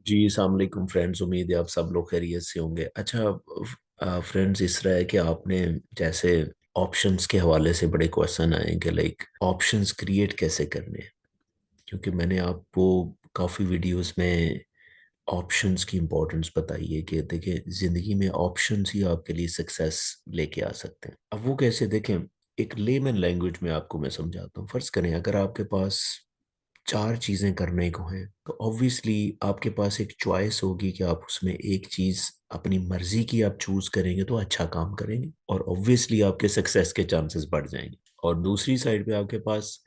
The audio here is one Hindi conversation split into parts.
जी अस्सलाम वालेकुम फ्रेंड्स। उम्मीद है आप सब लोग खैरियत से होंगे। अच्छा फ्रेंड्स, इस तरह है कि आपने जैसे ऑप्शंस के हवाले से बड़े क्वेश्चन आए कि लाइक ऑप्शंस क्रिएट कैसे करने हैं। क्योंकि मैंने आपको काफ़ी वीडियोस में ऑप्शंस की इम्पोर्टेंस बताई है कि देखिए ज़िंदगी में ऑप्शंस ही आपके लिए सक्सेस लेके आ सकते हैं। अब वो कैसे देखें, एक लेमन लैंग्वेज में आपको मैं समझाता हूँ। फ़र्ज़ करें अगर आपके पास चार चीजें करने को हैं तो ऑब्वियसली आपके पास एक चॉइस होगी कि आप उसमें एक चीज अपनी मर्जी की आप चूज करेंगे तो अच्छा काम करेंगे और ऑब्वियसली आपके सक्सेस के चांसेस बढ़ जाएंगे। और दूसरी साइड पे आपके पास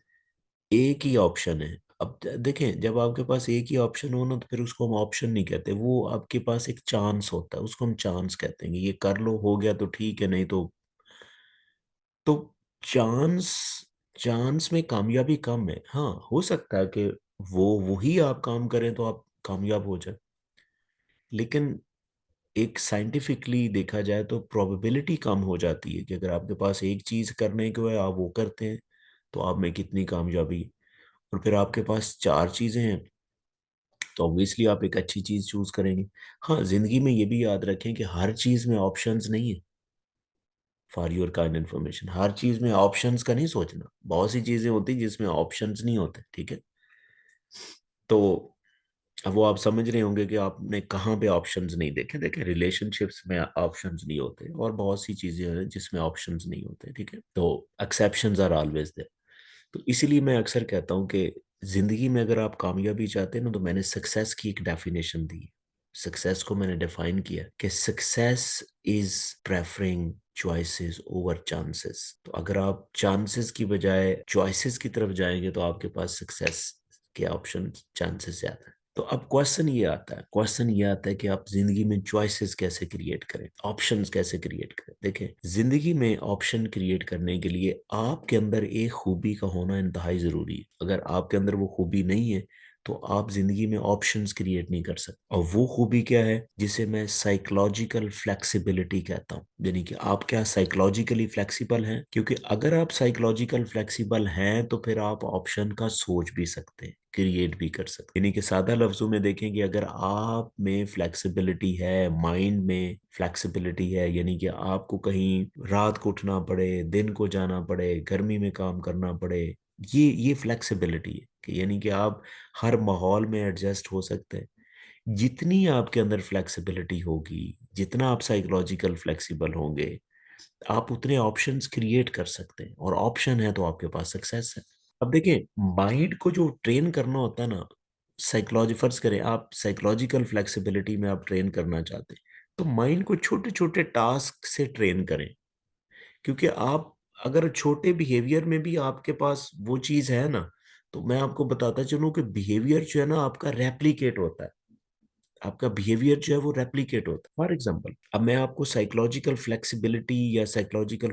एक ही ऑप्शन है। अब देखें, जब आपके पास एक ही ऑप्शन हो ना तो फिर उसको हम ऑप्शन नहीं कहते, वो आपके पास एक चांस होता है, उसको हम चांस कहते हैं कि ये कर लो, हो गया तो ठीक है, नहीं तो चांस चांस में कामयाबी कम है। हाँ, हो सकता है कि वो वही आप काम करें तो आप कामयाब हो जाए, लेकिन एक साइंटिफिकली देखा जाए तो प्रोबेबिलिटी कम हो जाती है कि अगर आपके पास एक चीज करने को है, आप वो करते हैं तो आप में कितनी कामयाबी। और फिर आपके पास चार चीजें हैं तो ऑब्वियसली आप एक अच्छी चीज चूज करेंगे। हाँ, जिंदगी में ये भी याद रखें कि हर चीज में ऑप्शंस नहीं है। फॉर योर काइंड इन्फॉर्मेशन, हर चीज में ऑप्शंस का नहीं सोचना। बहुत सी चीजें होती जिसमें ऑप्शंस नहीं होते, ठीक है। तो अब वो आप समझ रहे होंगे कि आपने कहाँ पे ऑप्शंस नहीं देखे। देखे, रिलेशनशिप्स में ऑप्शंस नहीं होते और बहुत सी चीजें हैं जिसमें ऑप्शंस नहीं होते, ठीक है। तो एक्सेप्शंस आर ऑलवेज देयर। तो इसीलिए मैं अक्सर कहता हूँ कि जिंदगी में अगर आप कामयाबी चाहते हैं ना तो मैंने सक्सेस की एक डेफिनेशन दी। सक्सेस को मैंने डिफाइन किया कि success is preferring choices over chances. तो अगर आप चांसेस की बजाय चॉइसेस की तरफ जाएंगे तो आपके पास सक्सेस के ऑप्शन चांसेस ज्यादा है। तो अब क्वेश्चन ये आता है कि आप जिंदगी में चॉइसेस कैसे क्रिएट करें, ऑप्शंस कैसे क्रिएट करें। देखें, जिंदगी में ऑप्शन क्रिएट करने के लिए आपके अंदर एक खूबी का होना इंतहाई जरूरी है। अगर आपके अंदर वो खूबी नहीं है तो आप जिंदगी में ऑप्शंस क्रिएट नहीं कर सकते। और वो खूबी क्या है, जिसे मैं साइकोलॉजिकल फ्लेक्सिबिलिटी कहता हूँ। यानी कि आप क्या साइकोलॉजिकली फ्लेक्सिबल हैं? क्योंकि अगर आप साइकोलॉजिकल फ्लेक्सिबल हैं तो फिर आप ऑप्शन का सोच भी सकते हैं, क्रिएट भी कर सकते हैं। यानी कि सादा लफ्जों में देखें कि अगर आप में फ्लेक्सिबिलिटी है, माइंड में फ्लेक्सिबिलिटी है, यानी कि आपको कहीं रात को उठना पड़े, दिन को जाना पड़े, गर्मी में काम करना पड़े, ये फ्लेक्सिबिलिटी है कि यानी कि आप हर माहौल में एडजस्ट हो सकते हैं। जितनी आपके अंदर फ्लेक्सिबिलिटी होगी, जितना आप साइकोलॉजिकल फ्लेक्सिबल होंगे, आप उतने ऑप्शंस क्रिएट कर सकते हैं। और ऑप्शन है तो आपके पास सक्सेस है। अब देखिए, माइंड को जो ट्रेन करना होता है ना, साइकोलॉजी फर्ज करें आप साइकोलॉजिकल फ्लेक्सिबिलिटी में आप ट्रेन करना चाहते हैं तो माइंड को छोटे छोटे टास्क से ट्रेन करें। क्योंकि आप अगर छोटे बिहेवियर में भी आपके पास वो चीज है ना, तो मैं आपको बताता चलूं कि बिहेवियर जो है ना आपका रेप्लिकेट होता है। आपका बिहेवियर जो है वो रेप्लिकेट होता है। फॉर एग्जांपल, अब मैं आपको साइकोलॉजिकल फ्लेक्सिबिलिटी या साइकोलॉजिकल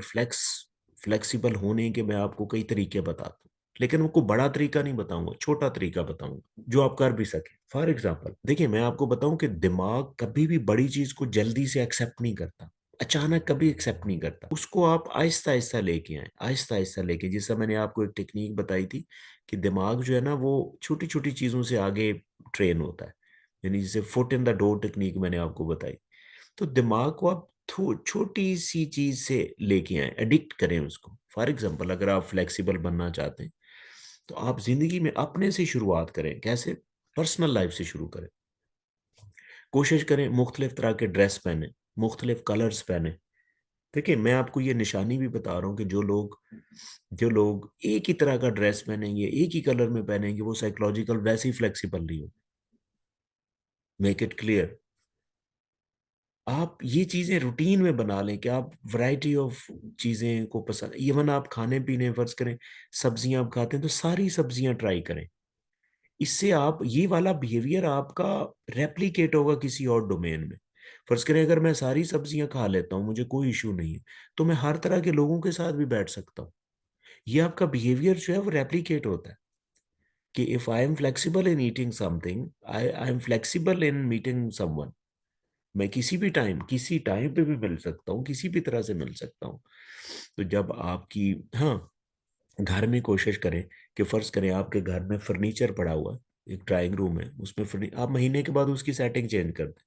फ्लेक्सिबल होने के मैं आपको कई तरीके बताता हूँ, लेकिन वो को बड़ा तरीका नहीं बताऊंगा, छोटा तरीका बताऊंगा जो आप कर भी सके। फॉर एग्जांपल देखिए, मैं आपको बताऊं कि दिमाग कभी भी बड़ी चीज को जल्दी से एक्सेप्ट नहीं करता, अचानक कभी एक्सेप्ट नहीं करता। उसको आप आहिस्ता आहिस्ता लेके आए, आहिस्ता आहिस्ता लेके, जैसा मैंने आपको एक टेक्निक बताई थी कि दिमाग जो है ना वो छोटी छोटी चीजों से आगे ट्रेन होता है। यानी जैसे foot in the door technique मैंने आपको बताई। तो दिमाग को आप छोटी सी चीज से लेके आए, एडिक्ट करें उसको। फॉर एग्जाम्पल, अगर आप फ्लेक्सिबल बनना चाहते हैं तो आप जिंदगी में अपने से शुरुआत करें। कैसे? पर्सनल लाइफ से शुरू करें। कोशिश करें मुख्तलिफ तरह के ड्रेस पहने, मुख्तलिफ कलर्स पहने। देखिए, मैं आपको ये निशानी भी बता रहा हूँ कि जो लोग एक ही तरह का ड्रेस पहनेंगे, एक ही कलर में पहनेंगे, वो साइकोलॉजिकल वैसे ही फ्लेक्सिबल नहीं हो। Make it clear. आप ये चीजें रूटीन में बना लें कि आप वैरायटी ऑफ चीजें को पसंद, इवन आप खाने पीने फर्ज करें सब्जियां आप खाते हैं तो सारी सब्जियां ट्राई करें। इससे आप ये वाला बिहेवियर आपका रेप्लिकेट होगा किसी और डोमेन में। फर्ज करें अगर मैं सारी सब्जियां खा लेता हूँ, मुझे कोई इशू नहीं है, तो मैं हर तरह के लोगों के साथ भी बैठ सकता हूँ। ये आपका बिहेवियर जो है वो रेप्लिकेट होता है कि if I am flexible in eating something, I am flexible in meeting someone. मैं किसी टाइम पे भी मिल सकता हूँ, किसी भी तरह से मिल सकता हूँ। तो जब आपकी, हाँ, घर में कोशिश करें कि फर्ज करें आपके घर में फर्नीचर पड़ा हुआ है, एक ड्राइंग रूम है उसमें आप महीने के बाद उसकी सेटिंग चेंज कर दें,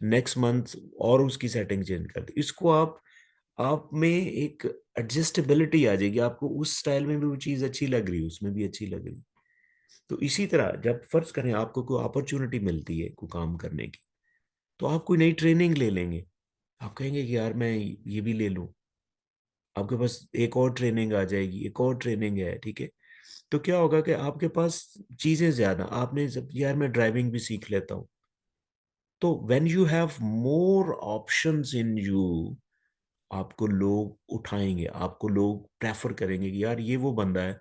नेक्स्ट मंथ और उसकी सेटिंग चेंज कर दें। इसको आप में एक एडजस्टेबिलिटी आ जाएगी, आपको उस स्टाइल में भी वो चीज़ अच्छी लग रही है, उसमें भी अच्छी लग रही है। तो इसी तरह जब फर्ज करें आपको कोई अपॉर्चुनिटी मिलती है कोई काम करने की, तो आप कोई नई ट्रेनिंग ले लेंगे। आप कहेंगे कि यार मैं ये भी ले लूं, आपके पास एक और ट्रेनिंग आ जाएगी, एक और ट्रेनिंग है, ठीक है। तो क्या होगा कि आपके पास चीजें ज्यादा, आपने जब यार मैं ड्राइविंग भी सीख लेता हूँ, तो when you have more options in you, आपको लोग उठाएंगे, आपको लोग प्रेफर करेंगे कि यार ये वो बंदा है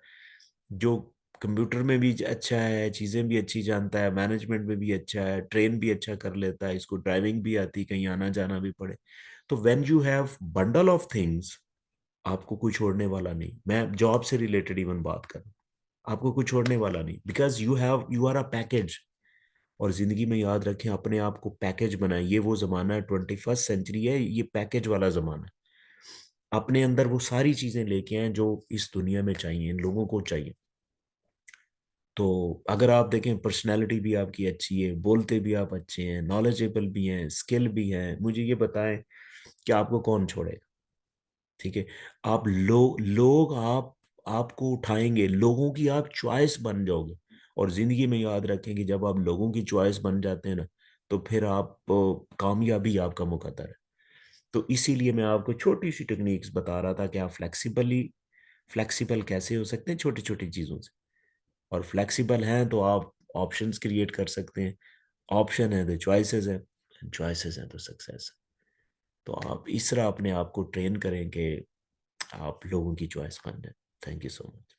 जो कंप्यूटर में भी अच्छा है, चीजें भी अच्छी जानता है, मैनेजमेंट में भी अच्छा है, ट्रेन भी अच्छा कर लेता है, इसको ड्राइविंग भी आती, कहीं आना जाना भी पड़े। तो when you have bundle of things, आपको कोई छोड़ने वाला नहीं। मैं जॉब से रिलेटेड इवन बात कर रहा हूँ, आपको कोई छोड़ने वाला नहीं, because you are a package. और जिंदगी में याद रखें, अपने आप को पैकेज बनाए। ये वो जमाना है, 21st सेंचुरी है, ये पैकेज वाला जमाना है। अपने अंदर वो सारी चीजें लेके आए जो इस दुनिया में चाहिए, इन लोगों को चाहिए। तो अगर आप देखें, पर्सनैलिटी भी आपकी अच्छी है, बोलते भी आप अच्छे हैं, नॉलेजेबल भी हैं, स्किल भी है, मुझे ये बताएं कि आपको कौन छोड़ेगा? ठीक है। आप लोग आपको उठाएंगे, लोगों की आप चॉइस बन जाओगे। और जिंदगी में याद रखें कि जब आप लोगों की चॉइस बन जाते हैं ना, तो फिर आप कामयाबी आपका मुकद्दर है। तो इसीलिए मैं आपको छोटी सी टेक्निक्स बता रहा था कि आप फ्लेक्सिबल कैसे हो सकते हैं छोटी छोटी चीजों से। और फ्लेक्सिबल हैं तो आप ऑप्शंस क्रिएट कर सकते हैं, ऑप्शन है तो चॉइसेस है, चॉइसेस हैं तो सक्सेस है। तो आप इस तरह अपने आप को ट्रेन करें कि आप लोगों की चॉइस बन जाए। Thank you so much.